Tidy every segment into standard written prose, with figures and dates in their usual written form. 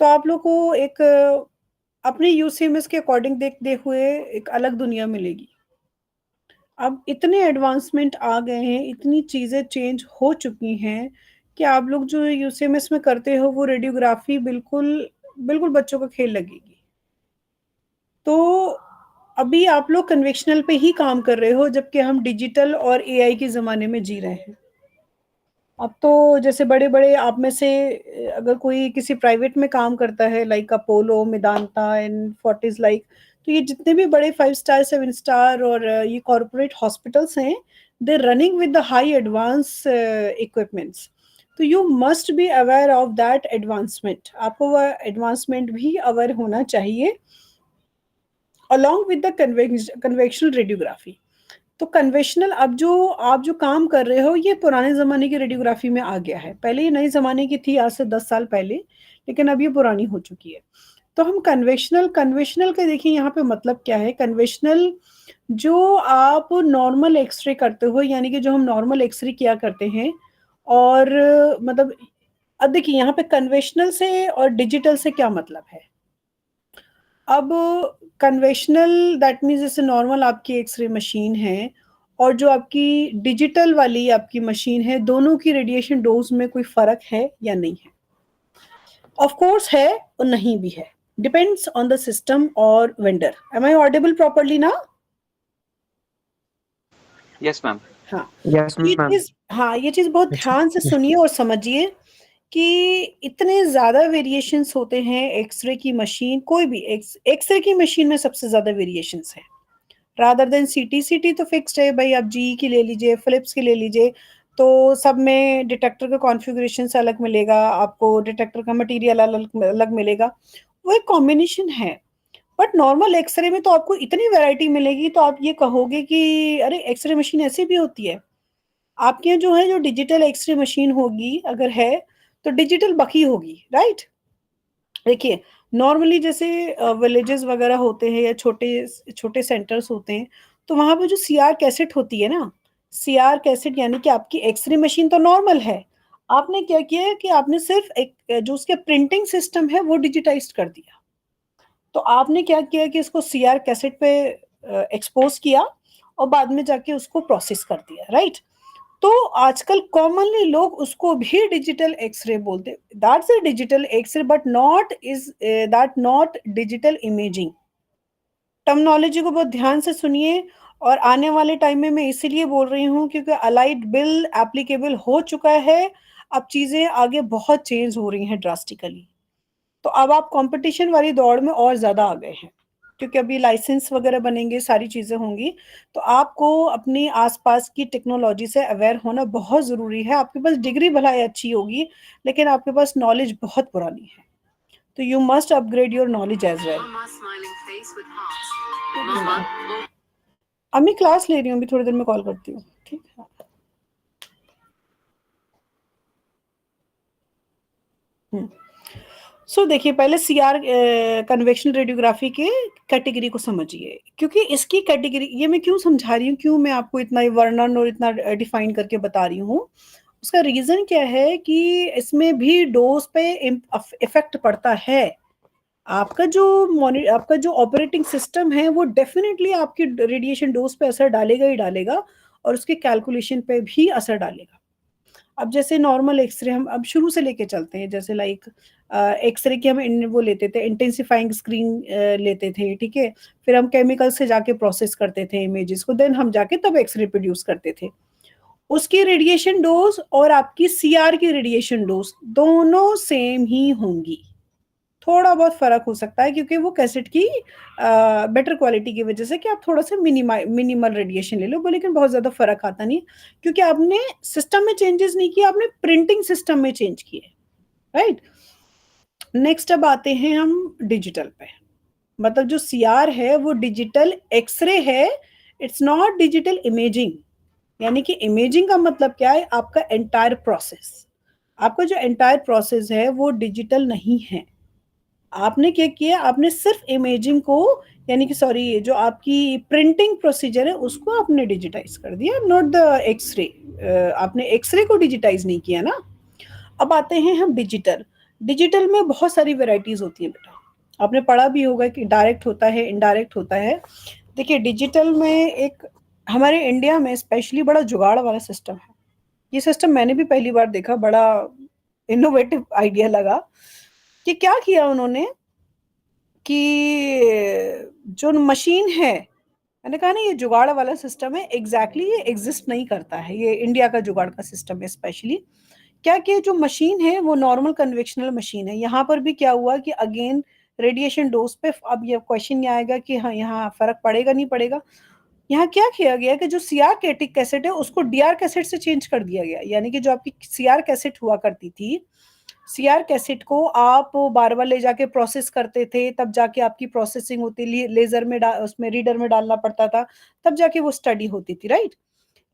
तो आप लोग को एक अपने यूसीएमएस के अकॉर्डिंग देखते हुए एक अलग दुनिया मिलेगी। अब इतने एडवांसमेंट आ गए हैं, इतनी चीज़ें चेंज हो चुकी हैं कि आप लोग जो यूसीएमएस में करते हो वो रेडियोग्राफी बिल्कुल बिल्कुल बच्चों को खेल लगेगी। तो अभी आप लोग कन्वेंशनल पे ही काम कर रहे हो, जबकि हम डिजिटल और एआई के ज़माने में जी रहे हैं। अब तो जैसे बड़े-बड़े आप में से अगर कोई किसी प्राइवेट में काम करता है like Apollo, Medanta and Fortis like, तो ये जितने भी बड़े 5 स्टार, 7 स्टार और ये कॉर्पोरेट हॉस्पिटल्स हैं, they running with the high advance equipments. तो you must be aware of that advancement. आपको वह एडवांसमेंट भी अवेयर होना चाहिए along with the conventional radiography. तो कन्वेंशनल अब जो आप जो काम कर रहे हो ये पुराने ज़माने की रेडियोग्राफी में आ गया है। पहले ये नए ज़माने की थी आज से 10 साल पहले, लेकिन अब ये पुरानी हो चुकी है। तो हम कन्वेंशनल कन्वेंशनल का देखिए यहाँ पे मतलब क्या है। कन्वेंशनल जो आप नॉर्मल एक्स-रे करते हो, यानी कि जो हम नॉर्मल एक्स-रे किया करते हैं और मतलब अब देखिए यहाँ पे कन्वेंशनल से और डिजिटल से क्या मतलब है। अब कन्वेंशनल दैट मीन्स जैसे नॉर्मल आपकी एक्स-रे मशीन है और जो आपकी डिजिटल वाली आपकी मशीन है, दोनों की रेडिएशन डोज़ में कोई फ़र्क है या नहीं है? ऑफ कोर्स है और नहीं भी है। डिपेंड्स ऑन द सिस्टम और vendor. Am I audible properly ना? Yes ma'am. हाँ, यस मैम। ये चीज़ बहुत ध्यान से सुनिए और समझिए कि इतने ज़्यादा वेरिएशंस होते हैं एक्स-रे की मशीन, कोई भी एक्स-रे की मशीन में सबसे ज़्यादा वेरिएशंस हैं। रादर देन सीटी, सीटी तो फिक्स्ड है भाई, आप जीई की ले लीजिए, फिलिप्स की ले लीजिए, तो सब में डिटेक्टर का कॉन्फ़िगरेशन से अलग मिलेगा, आपको डिटेक्टर का मटेरियल अलग अलग मिलेगा, वो एक कॉम्बिनेशन है। बट नॉर्मल एक्स-रे में तो आपको इतनी वैरायटी मिलेगी तो आप ये कहोगे कि अरे! एक्स-रे मशीन ऐसी भी होती है। आपके यहाँ जो है जो डिजिटल एक्स-रे मशीन होगी अगर है, तो डिजिटल बकी होगी, राइट? देखिए, नॉर्मली जैसे विलेजेस वगैरह होते हैं या छोटे छोटे सेंटर्स होते हैं, तो वहाँ पे जो सीआर कैसेट होती है ना, सीआर कैसेट यानी कि आपकी एक्स-रे मशीन तो नॉर्मल है। आपने क्या किया है कि आपने सिर्फ़ एक जो उसके प्रिंटिंग सिस्टम है वो डिजिटाइज़्ड कर दिया। तो आपने क्या किया कि इसको सीआर कैसेट पे एक्सपोज़ किया और बाद में जाके उसको प्रोसेस कर दिया, राइट? तो आजकल कॉमनली लोग उसको भी डिजिटल एक्स-रे बोलते हैं। That's a digital x-ray but not is that not digital imaging. Terminology को बहुत ध्यान से सुनिए और आने वाले टाइम में मैं इसीलिए बोल रही हूँ क्योंकि अलाइड बिल एप्लीकेबल हो चुका है। अब चीज़ें आगे बहुत चेंज हो रही हैं ड्रास्टिकली। तो अब आप कॉम्पिटिशन वाली दौड़ में और ज़्यादा आ गए हैं, क्योंकि अभी लाइसेंस वगैरह बनेंगे, सारी चीज़ें होंगी, तो आपको अपनी आस-पास की टेक्नोलॉजी से अवेयर होना बहुत ज़रूरी है। आपके पास डिग्री भले अच्छी होगी, लेकिन आपके पास नॉलेज बहुत पुरानी है। तो you must upgrade your knowledge as well. अब मैं क्लास ले रही हूँ, अभी थोड़ी देर में कॉल करती हूँ, ठीक है? सो देखिए पहले सीआर कन्वेक्शनल रेडियोग्राफी के कैटेगरी को समझिए, क्योंकि इसकी कैटेगरी ये मैं क्यों समझा रही हूँ, क्यों मैं आपको इतना वर्णन और इतना डिफाइन करके बता रही हूँ। उसका रीज़न क्या है कि इसमें भी डोज़ पे इफ़ेक्ट पड़ता है। आपका जो ऑपरेटिंग सिस्टम है वो डेफ़िनिटली आपकी रेडिएशन डोज़ पे असर डालेगा ही डालेगा और उसके कैलकुलेशन पे भी असर डालेगा। अब जैसे नॉर्मल एक्स-रे हम अब शुरू से लेके चलते हैं, जैसे लाइक एक्स-रे की हम इन वो लेते थे इंटेंसिफाइंग स्क्रीन लेते थे, ठीक है? फिर हम केमिकल से जाके प्रोसेस करते थे इमेजेस को, देन हम जाके तब एक्स-रे प्रोड्यूस करते थे। उसकी रेडिएशन डोज़ और आपकी सीआर की रेडिएशन डोज़ दोनों सेम ही होंगी। थोड़ा बहुत फ़र्क हो सकता है क्योंकि वो कैसेट की बेटर क्वालिटी की वजह से कि आप थोड़ा-सा मिनिमल रेडिएशन ले लो, वो लेकिन बहुत ज़्यादा फ़र्क आता नहीं, क्योंकि आपने सिस्टम में चेंजेज़ नहीं किए, आपने प्रिंटिंग सिस्टम में चेंज किए, राइट? नेक्स्ट अब आते हैं हम डिजिटल पे। मतलब जो सीआर है वो डिजिटल एक्स-रे है, इट्स नॉट डिजिटल इमेजिंग। यानी कि इमेजिंग का मतलब क्या है? आपका एंटायर प्रोसेस। आपका जो एंटायर प्रोसेस है वो डिजिटल नहीं है। आपने क्या किया? आपने सिर्फ़ इमेजिंग को यानी कि सॉरी जो आपकी प्रिंटिंग प्रोसीजर है उसको आपने डिजिटाइज़ कर दिया, नॉट द एक्स-रे। आपने एक्स-रे को डिजिटाइज़ नहीं किया ना। अब आते हैं हम डिजिटल। डिजिटल में बहुत सारी वैरायटीज होती हैं बेटा, आपने पढ़ा भी होगा कि डायरेक्ट होता है, इनडायरेक्ट होता है। देखिए डिजिटल में एक हमारे इंडिया में स्पेशली बड़ा जुगाड़ वाला सिस्टम है। ये सिस्टम मैंने भी पहली बार देखा, बड़ा इनोवेटिव आइडिया लगा कि क्या किया उन्होंने कि जो मशीन है, मैंने कहा ना ये जुगाड़ वाला सिस्टम है, एग्जैक्टली ये एग्जिस्ट नहीं करता है, ये इंडिया का जुगाड़ का सिस्टम है स्पेशली। क्या कि जो मशीन है वो नॉर्मल कन्वेक्शनल मशीन है। यहाँ पर भी क्या हुआ कि अगेन रेडिएशन डोज पे, अब ये क्वेश्चन ये आएगा कि हाँ यहाँ फर्क पड़ेगा नहीं पड़ेगा। यहाँ क्या किया गया कि जो सीआर कैटिक कैसेट है उसको डीआर कैसेट से चेंज कर दिया गया, यानी कि जो आपकी सीआर कैसेट हुआ करती थी, सीआर कैसेट को आप बार बार ले जाके प्रोसेस करते थे, तब जाके आपकी प्रोसेसिंग होती, लेजर में उसमें रीडर में डालना पड़ता था, तब जाके वो स्टडी होती थी, राइट।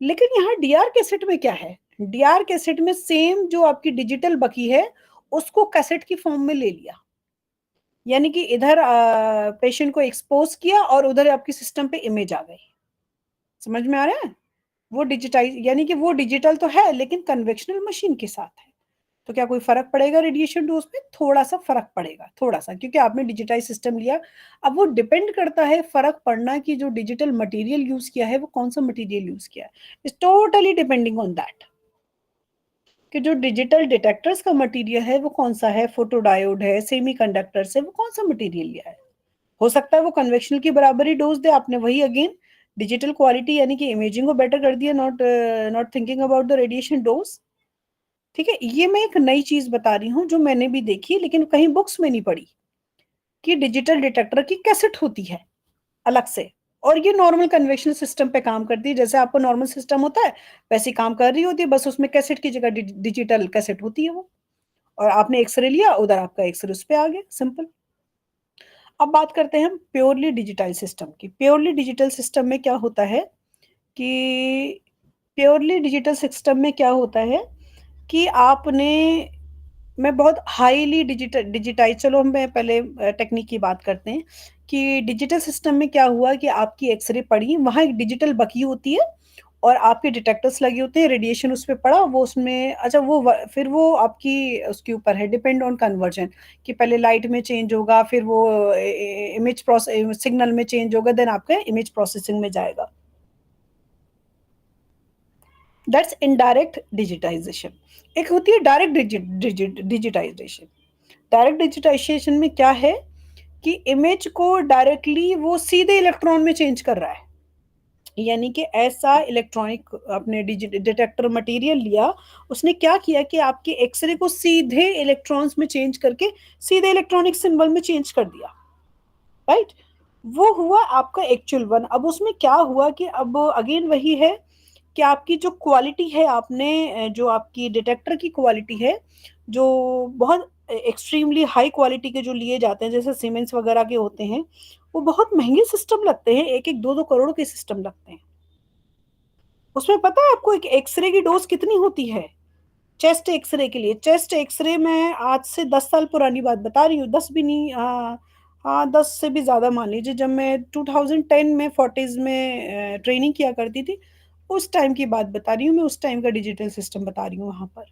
लेकिन यहाँ डीआर कैसेट में क्या है, डीआर कैसेट में सेम जो आपकी डिजिटल बकी है उसको कैसेट की फॉर्म में ले लिया, यानी कि इधर पेशेंट को एक्सपोज किया और उधर आपकी सिस्टम पे इमेज आ गई। समझ में आ रहा है? वो डिजिटाइज, यानी कि वो डिजिटल तो है लेकिन कन्वेक्शनल मशीन के साथ है। तो क्या कोई फर्क पड़ेगा रेडिएशन डोज पे? थोड़ा सा फर्क पड़ेगा, थोड़ा सा, क्योंकि आपने डिजिटाइज सिस्टम लिया। अब वो डिपेंड करता है फर्क पड़ना कि जो डिजिटल मटेरियल यूज किया है वो कौन सा मटेरियल यूज किया है, is totally depending on that कि जो डिजिटल डिटेक्टर्स का मटेरियल है वो कौन सा है, फोटोडायोड है, सेमीकंडक्टर्स है, वो कौन सा मटेरियल लिया है। हो सकता है वो कन्वेक्शनल की बराबर ही डोज दे, आपने वही अगेन डिजिटल क्वालिटी यानी कि इमेजिंग को बेटर कर दिया, not not thinking about the radiation dose. ठीक है, ये मैं एक नई चीज बता रही हूँ जो मैंने भी देखी लेकिन कहीं बुक्स में नहीं पढ़ी, कि डिजिटल डिटेक्टर की कैसेट होती है अलग से, और ये नॉर्मल कन्वेक्शनल सिस्टम पे काम करती है, जैसे आपको नॉर्मल सिस्टम होता है वैसे ही काम कर रही होती है, बस उसमें कैसेट की जगह डिजिटल कैसेट होती है वो। और आपने एक्सरे लिया, उधर आपका एक्सरे उस पे आ गया, सिंपल। अब बात करते हैं हम प्योरली डिजिटल सिस्टम की। प्योरली डिजिटल सिस्टम में क्या होता है कि प्योरली डिजिटल सिस्टम में क्या होता है कि आपने, मैं बहुत हाईली डिजिटाइज, चलो हम पहले टेक्निक की बात करते हैं कि डिजिटल सिस्टम में क्या हुआ कि आपकी एक्सरे पड़ी, वहां एक डिजिटल बकी होती है और आपके डिटेक्टर्स लगे होते हैं, रेडिएशन उस पर पड़ा, वो उसमें अच्छा वो फिर वो आपकी उसके ऊपर है, डिपेंड ऑन कन्वर्जन, कि पहले लाइट में चेंज होगा, फिर वो इमेज प्रोसेस सिग्नल में चेंज होगा, देन आपका इमेज प्रोसेसिंग में जाएगा। That's indirect digitisation. एक होती है डायरेक्ट डिजिटाइजेशन। डायरेक्ट डिजिटाइजेशन में क्या है कि इमेज को डायरेक्टली वो सीधे इलेक्ट्रॉन में चेंज कर रहा है, यानी कि ऐसा इलेक्ट्रॉनिक अपने डिटेक्टर मटेरियल लिया, उसने क्या किया कि आपके एक्सरे को सीधे इलेक्ट्रॉन्स में चेंज करके सीधे इलेक्ट्रॉनिक सिंबल में चेंज कर दिया, राइट। वो हुआ आपका एक्चुअल वन। अब उसमें क्या हुआ कि अब अगेन वही है कि आपकी जो क्वालिटी है, आपने जो आपकी डिटेक्टर की क्वालिटी है, जो बहुत एक्सट्रीमली हाई क्वालिटी के जो लिए जाते हैं जैसे सीमेंस वगैरह के होते हैं, वो बहुत महंगे सिस्टम लगते हैं, एक एक दो दो करोड़ के सिस्टम लगते हैं। उसमें पता है आपको एक एक्सरे की डोज कितनी होती है? चेस्ट एक्सरे के लिए, चेस्ट एक्सरे में आज से 10 साल पुरानी बात बता रही हूँ, 10 भी नहीं, हाँ हाँ 10 से भी ज़्यादा मान लीजिए, जब मैं 2010 में फोर्टिज में ट्रेनिंग किया करती थी, उस टाइम की बात बता रही हूँ मैं, उस टाइम का डिजिटल सिस्टम बता रही हूँ वहां पर।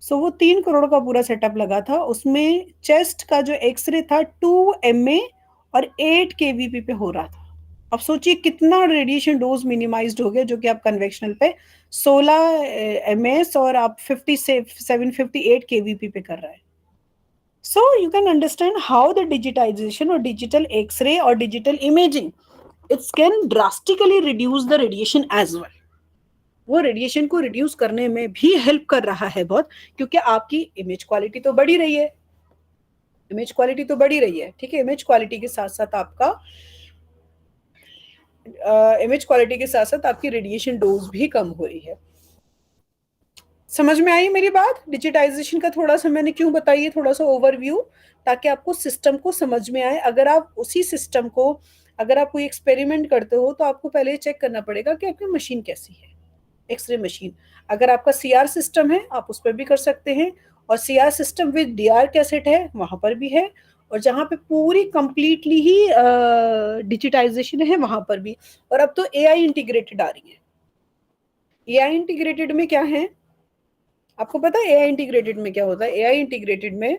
सो वो 3 करोड़ का पूरा सेटअप लगा था, उसमें चेस्ट का जो एक्सरे था 2 MA और 8 kVp पे हो रहा था। अब सोचिए कितना रेडिएशन डोज मिनिमाइज्ड हो गया, जो कि आप कन्वेक्शनल पे 16 MS और आप 50 से 758 kVp पे कर रहे हैं। So you can understand how the digitisation और डिजिटल एक्सरे और digital imaging, it's can drastically reduce the radiation as well. वो रेडिएशन को रिड्यूस करने में भी हेल्प कर रहा है बहुत, क्योंकि आपकी इमेज क्वालिटी तो बढ़ी रही है, इमेज क्वालिटी तो बढ़ी रही है, ठीक है। इमेज क्वालिटी के साथ साथ आपका इमेज क्वालिटी के साथ साथ आपकी रेडिएशन डोज भी कम हो रही है। समझ में आई मेरी बात? डिजिटाइजेशन का थोड़ा सा मैंने क्यों बताइए, थोड़ा सा ओवरव्यू, ताकि आपको सिस्टम को समझ में आए। अगर आप उसी सिस्टम को, अगर आप कोई एक्सपेरिमेंट करते हो तो आपको पहले चेक करना पड़ेगा कि आपकी मशीन कैसी है, एक्सरे मशीन। अगर आपका सीआर सिस्टम है आप उस पर भी कर सकते हैं, और CR system with DR cassette है वहां पर भी है, और जहां पे पूरी कंप्लीटली ही डिजिटाइजेशन है वहां पर भी। और अब तो एआई इंटीग्रेटेड आ रही है। एआई इंटीग्रेटेड में क्या है, आपको पता है एआई इंटीग्रेटेड में क्या होता है? एआई इंटीग्रेटेड में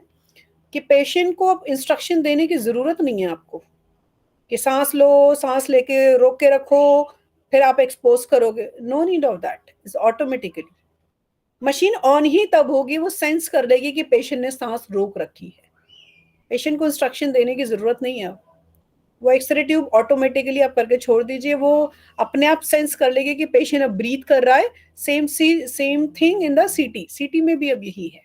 कि पेशेंट को अब इंस्ट्रक्शन देने की ज़रूरत नहीं है आपको, कि साँस लो, साँस लेके रोक के रखो, फिर आप एक्सपोज़ करोगे। No need of that, it's automatically. Machine on ही तब होगी, वो सेंस कर लेगी कि पेशेंट ने साँस रोक रखी है। पेशेंट को इंस्ट्रक्शन देने की ज़रूरत नहीं है अब। वो एक्स-रे ट्यूब ऑटोमैटिकली आप करके छोड़ दीजिए, वो अपने आप सेंस कर लेगी कि पेशेंट अब ब्रीथ कर रहा है। सेम थिंग इन द सीटी, सीटी में भी अब यही है।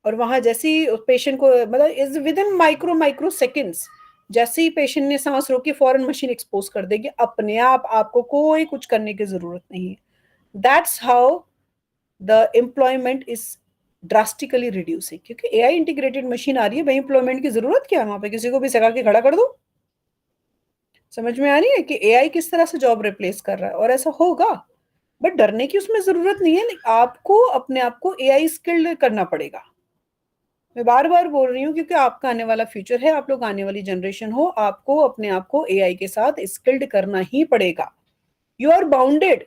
और वहाँ जैसे ही पेशेंट को मतलब इज़ विदिन माइक्रो सेकंड्स, जैसे ही पेशेंट ने साँस रोकी फ़ौरन मशीन एक्सपोज़ कर देगी अपने आप, आपको कोई कुछ करने की ज़रूरत नहीं है। That's how the employment is drastically reducing, क्योंकि एआई इंटीग्रेटेड मशीन आ रही है, भई एम्प्लॉयमेंट की ज़रूरत क्या है वहाँ पे? किसी को भी सगा के खड़ा कर दो। समझ में आ रही है कि एआई किस तरह से जॉब रिप्लेस कर रहा है और ऐसा होगा। बट डरने की उसमें ज़रूरत नहीं है, आपको अपने आप को एआई स्किल्ड करना पड़ेगा। मैं बार-बार बोल रही हूँ क्योंकि आपका आने वाला फ्यूचर है, आप लोग आने वाली जनरेशन हो, आपको अपने आप को एआई के साथ स्किल्ड करना ही पड़ेगा। यू आर बाउंडेड,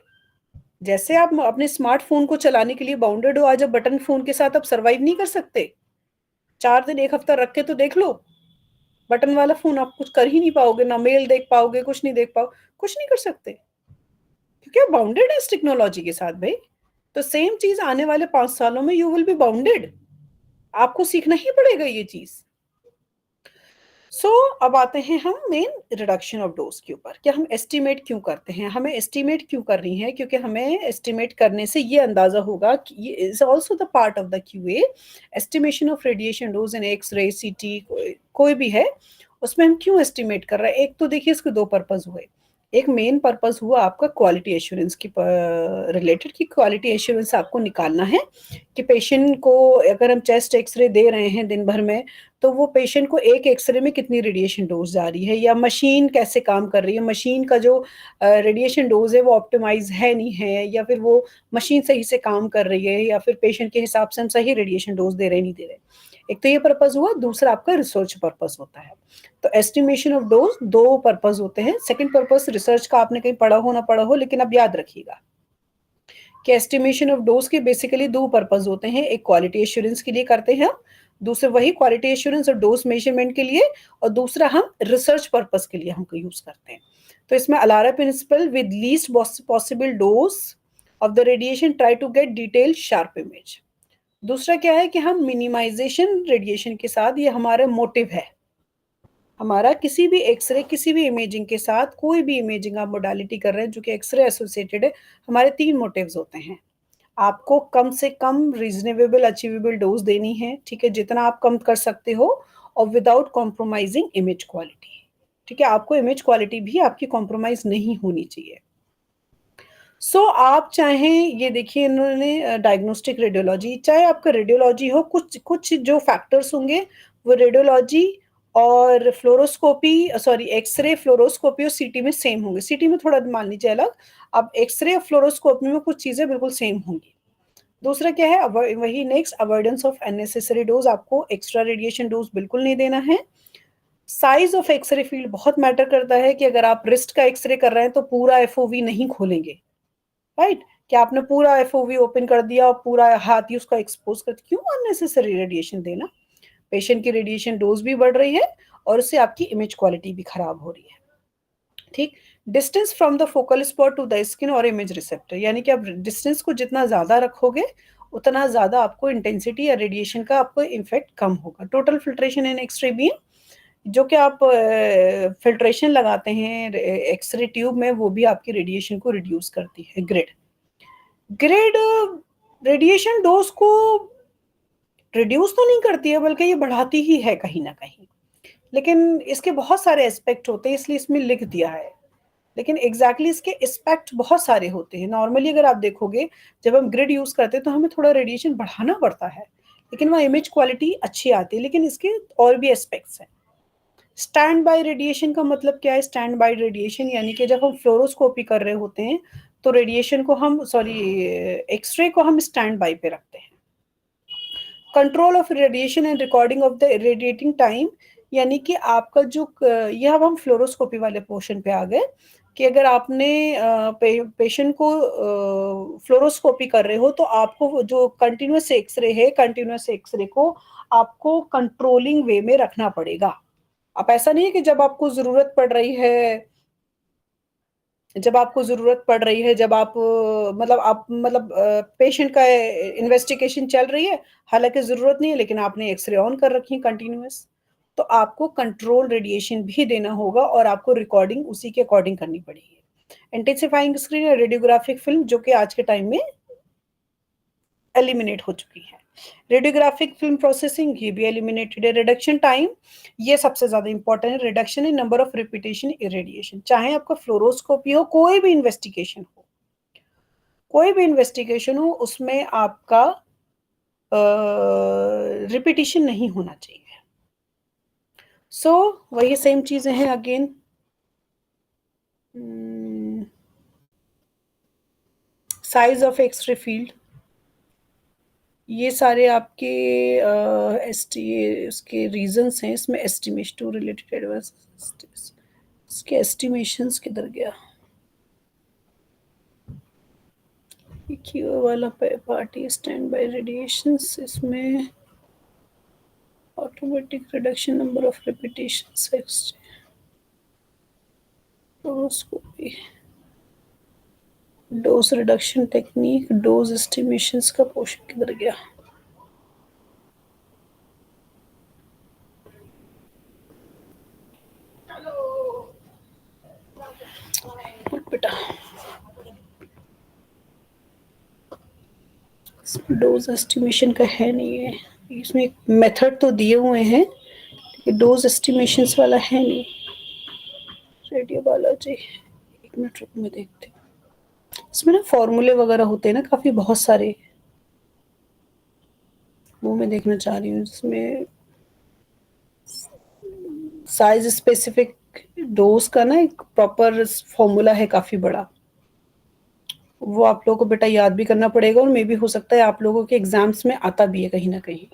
जैसे आप अपने स्मार्टफ़ोन को चलाने के लिए बाउंडेड हो, आज आप बटन फ़ोन के साथ आप सर्वाइव नहीं कर सकते। 4 दिन 1 हफ्ता रख के तो देख लो, बटन वाला फ़ोन आप कुछ कर ही नहीं पाओगे, ना मेल देख पाओगे, कुछ नहीं देख पाओ कुछ नहीं कर सकते, क्योंकि आप बाउंडेड है इस टेक्नोलॉजी के साथ भई। तो सेम चीज़ आने वाले 5 सालों में यू विल बी बाउंडेड, आपको सीखना ही पड़ेगा ये चीज़। अब आते हैं हम मेन रिडक्शन ऑफ डोज़ के ऊपर, कि हम एस्टिमेट क्यों करते हैं? हमें एस्टिमेट क्यों करनी है? क्योंकि हमें एस्टिमेट करने से ये अंदाज़ा होगा कि ये is also the part of the QA, estimation of radiation dose in x-ray, CT कोई भी है, उसमें हम क्यों एस्टिमेट कर रहे हैं? एक तो देखिए इसके 2 पर्पज़ हुए। एक मेन पर्पज़ हुआ आपका क्वालिटी एश्योरेंस की रिलेटेड, कि क्वालिटी एश्योरेंस आपको निकालना है कि पेशेंट को अगर हम चेस्ट एक्स-रे दे रहे हैं दिन भर में, तो वो पेशेंट को एक एक्स-रे में कितनी रेडिएशन डोज़ जा रही है, या मशीन कैसे काम कर रही है, मशीन का जो रेडिएशन डोज़ है वो ऑप्टिमाइज़ है, नहीं है, या फिर वो मशीन सही से काम कर रही है, या फिर पेशेंट के हिसाब से हम सही रेडिएशन डोज़ दे रहे हैं, नहीं दे रहे। एक तो ये पर्पज़ हुआ, दूसरा आपका रिसर्च पर्पज़ होता है। तो एस्टिमेशन ऑफ डोज़ 2 पर्पज़ होते हैं। सेकंड पर्पज़ रिसर्च का आपने कहीं पढ़ा हो, ना पढ़ा हो, लेकिन अब याद रखिएगा कि एस्टिमेशन ऑफ डोज़ के बेसिकली 2 पर्पज़ होते हैं। एक क्वालिटी एश्योरेंस के लिए करते हैं हम, दूसरे वही क्वालिटी एश्योरेंस और डोज़ मेज़रमेंट के लिए, और दूसरा हम रिसर्च पर्पज़ के लिए हमको यूज़ करते हैं। तो इसमें ALARA principle with least possible dose of the radiation try to get detailed sharp image. दूसरा क्या है कि हम मिनिमाइज़ेशन रेडिएशन के साथ, ये हमारा मोटिव है। हमारा किसी भी एक्स-रे, किसी भी इमेजिंग के साथ, कोई भी इमेजिंग आप मोडालिटी कर रहे हैं जो कि एक्स-रे एसोसिएटेड है, हमारे 3 मोटिव्स होते हैं। आपको कम से कम रीज़नेबल अचीवेबल डोज़ देनी है, ठीक है? जितना आप कम कर सकते हो, और विदाउट कॉम्प्रोमाइज़िंग इमेज क्वालिटी, ठीक है? आपको इमेज क्वालिटी भी आपकी कॉम्प्रोमाइज़ नहीं होनी चाहिए। आप चाहें, ये देखिए इन्होंने डायग्नोस्टिक रेडियोलॉजी, चाहे आपका रेडियोलॉजी हो, कुछ कुछ जो फैक्टर्स होंगे वो रेडियोलॉजी और फ्लोरोस्कोपी, सॉरी एक्स-रे, फ्लोरोस्कोपी और सीटी में सेम होंगे। सीटी में थोड़ा मान लीजिए अलग, अब एक्स-रे और फ्लोरोस्कोपी में कुछ चीज़ें बिल्कुल सेम होंगी। दूसरा क्या है, वही next, avoidance of unnecessary dose, आपको एक्स्ट्रा रेडिएशन डोज़ बिल्कुल नहीं देना है। साइज़ ऑफ एक्स-रे फ़ील्ड बहुत मैटर करता है, कि अगर आप रिस्ट का एक्स-रे कर रहे हैं तो पूरा एफओवी नहीं खोलेंगे। राइट? कि आपने पूरा एफओवी ओपन कर दिया और पूरा हाथ ही उसका एक्सपोज़ कर, क्यों अननेसेसरी रेडिएशन देना? पेशेंट की रेडिएशन डोज़ भी बढ़ रही है और उससे आपकी इमेज क्वालिटी भी खराब हो रही है। ठीक? Distance from the focal spot to the skin और इमेज रिसेप्टर, यानी कि आप डिस्टेंस को जितना ज़्यादा रखोगे, उतना ज़्यादा आपको इंटेंसिटी या रेडिएशन का आपको इफ़ेक्ट कम होगा। टोटल फ़िल्ट्रेशन इन एक्स-रे बीम, जो कि आप फ़िल्ट्रेशन लगाते हैं एक्स-रे ट्यूब में, वो भी आपकी रेडिएशन को रिड्यूस करती है। ग्रिड ग्रिड रेडिएशन डोज़ को रिड्यूस तो नहीं करती है, बल्कि ये बढ़ाती ही है कहीं न कहीं। लेकिन इसके बहुत सारे एस्पेक्ट होते हैं, इसलिए इसमें लिख दिया है। लेकिन एग्ज़ैक्टली इसके एस्पेक्ट बहुत सारे होते हैं। नॉर्मली अगर आप देखोगे, जब हम ग्रिड यूज़ करते हैं तो हमें थोड़ा रेडिएशन बढ़ाना पड़ता है, लेकिन वहाँ इमेज क्वालिटी अच्छी आती है, लेकिन इसके और भी एस्पेक्ट्स हैं। स्टैंड बाय रेडिएशन का मतलब क्या है? स्टैंड बाय रेडिएशन यानी कि जब हम फ्लोरोस्कोपी कर रहे होते हैं, तो रेडिएशन को हम, सॉरी, एक्स-रे को हम स्टैंड बाय पे रखते हैं। Control of radiation and recording of the radiating time, यानी कि आपका जो ये, अब हम फ्लोरोस्कोपी वाले पोर्शन पे आ गए, कि अगर आपने पेशेंट को फ्लोरोस्कोपी कर रहे हो तो आपको वो जो कंटिन्यूस एक्सरे को आपको कंट्रोलिंग वे में रखना पड़ेगा। अब ऐसा नहीं है कि जब आपको ज़रूरत पड़ रही है, जब आप पेशेंट का इन्वेस्टिगेशन चल रही है, हालाँकि ज़रूरत नहीं है लेकिन आपने एक्स-रे ऑन कर रखी है कंटीन्यूअस, तो आपको कंट्रोल रेडिएशन भी देना होगा और आपको रिकॉर्डिंग उसी के अकॉर्डिंग करनी पड़ेगी। इंटेंसिफाइंग स्क्रीन या रेडियोग्राफिक फ़िल्म जो कि आज के टाइम में एलिमिनेट हो चुकी है। रेडियोग्राफिक फ़िल्म प्रोसेसिंग ये भी एलिमिनेटेड है। रिडक्शन टाइम ये सबसे ज़्यादा इम्पोर्टेंट है, reduction in number of repetition irradiation. चाहे आपका फ्लोरोस्कोपी हो, कोई भी इन्वेस्टिगेशन हो उसमें आपका रिपिटिशन नहीं होना चाहिए। वही सेम चीज़ें हैं again. Size of x-ray field ये सारे आपके इसके रीजंस हैं। इसमें एस्टिमेशन टू रिलेटेड एडवांस इसके एस्टिमेशंस किधर गया? क्यू वाला पार्टी स्टैंड बाय रेडिएशंस, इसमें automatic reduction number of repetitions fluoroscopy, dose reduction technique, dose estimations का पोर्शन किधर गया? बेटा डोज एस्टिमेशन का है नहीं है, इसमें एक मेथड तो दिए हुए हैं लेकिन डोज एस्टिमेशंस वाला है नहीं। रेडियो बायोलॉजी, एक मिनट रुक में देखते हैं। इसमें ना फॉर्मूले वगैरह होते हैं ना काफी बहुत सारे, वो मैं देखना चाह रही हूँ जिसमें साइज स्पेसिफिक डोज का ना एक प्रॉपर फॉर्मूला है काफी बड़ा, वो आप लोगों को बेटा याद भी करना पड़ेगा और मे भी हो सकता है आप लोगों के एग्जाम्स में आता भी है कहीं ना कहीं।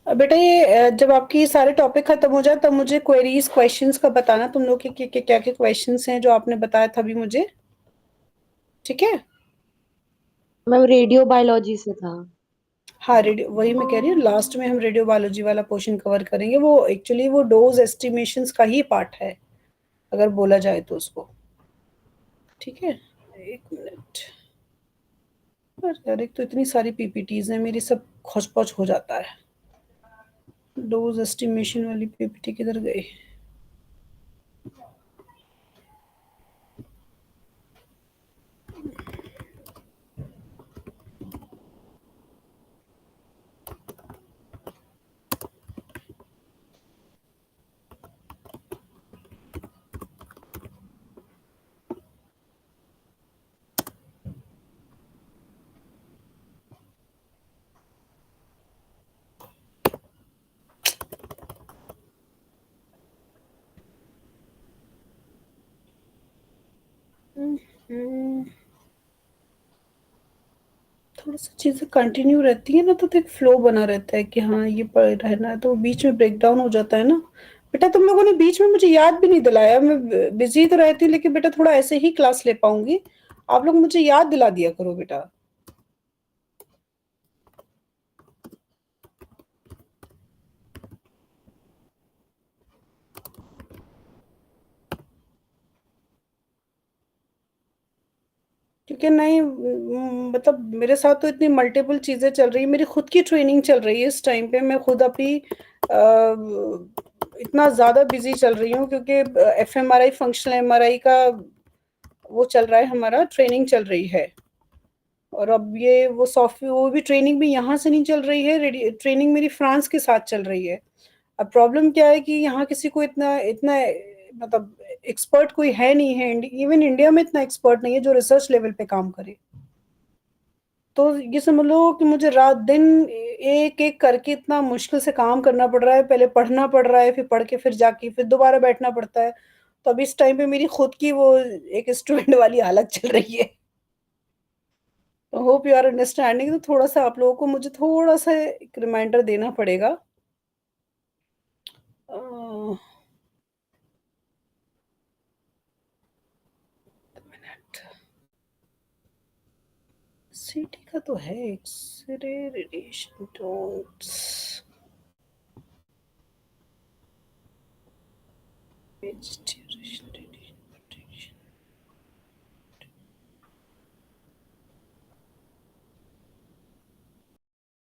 बेटा ये जब आपकी सारे टॉपिक खत्म हो जाए तब मुझे क्वेरीज क्वेश्चंस का बताना, तुम लोग के क्या क्या क्वेश्चंस हैं जो आपने बताया था अभी मुझे, ठीक है? मैम रेडियो बायोलॉजी से था। हाँ, रेडियो वही मैं कह रही हूँ, लास्ट में हम रेडियो बायोलॉजी वाला पोर्शन कवर करेंगे। वो एक्चुअली वो डोज एस्टिमेशंस का ही पार्ट है अगर बोला जाए तो उसको, ठीक है? एक मिनट यार, एक तो इतनी सारी पीपीटीज हैं मेरी, सब खोज पोच हो जाता है। डोज एस्टिमेशन वाली पीपीटी किधर गई? थोड़ा सा चीजें कंटिन्यू रहती है ना तो एक फ्लो बना रहता है कि हाँ ये पढ़ रहना है, तो बीच में ब्रेक डाउन हो जाता है ना। बेटा तुम लोगों ने बीच में मुझे याद भी नहीं दिलाया, मैं बिजी तो रहती हूँ लेकिन बेटा थोड़ा ऐसे ही क्लास ले पाऊंगी, आप लोग मुझे याद दिला दिया करो बेटा। क्योंकि नहीं मतलब मेरे साथ तो इतनी मल्टीपल चीजें चल रही है, मेरी खुद की ट्रेनिंग चल रही है इस टाइम पे, मैं खुद अभी इतना ज्यादा बिजी चल रही हूँ क्योंकि एफएमआरआई फंक्शनल एमआरआई का वो चल रहा है, हमारा ट्रेनिंग चल रही है। और अब ये वो भी ट्रेनिंग भी यहाँ से नहीं चल रही है, ट्रेनिंग मेरी फ्रांस के साथ चल रही है। अब प्रॉब्लम क्या है कि यहाँ किसी को इतना इतना मतलब एक्सपर्ट कोई है नहीं है, इवन इंडिया में इतना एक्सपर्ट नहीं है जो रिसर्च लेवल पे काम करे। तो ये समझ लो कि मुझे रात दिन एक एक करके इतना मुश्किल से काम करना पड़ रहा है, पहले पढ़ना पड़ रहा है, फिर पढ़ के फिर जाके फिर दोबारा बैठना पड़ता है। तो अब इस टाइम पे मेरी खुद की वो एक स्टूडेंट वाली हालत चल रही है। Hope you are understanding. तो थोड़ा सा आप लोगों को मुझे थोड़ा सा एक रिमाइंडर देना पड़ेगा। मिनट। सीटी का तो है, एक्सरे रेडिएशन टोन्स, वेजिटेरियन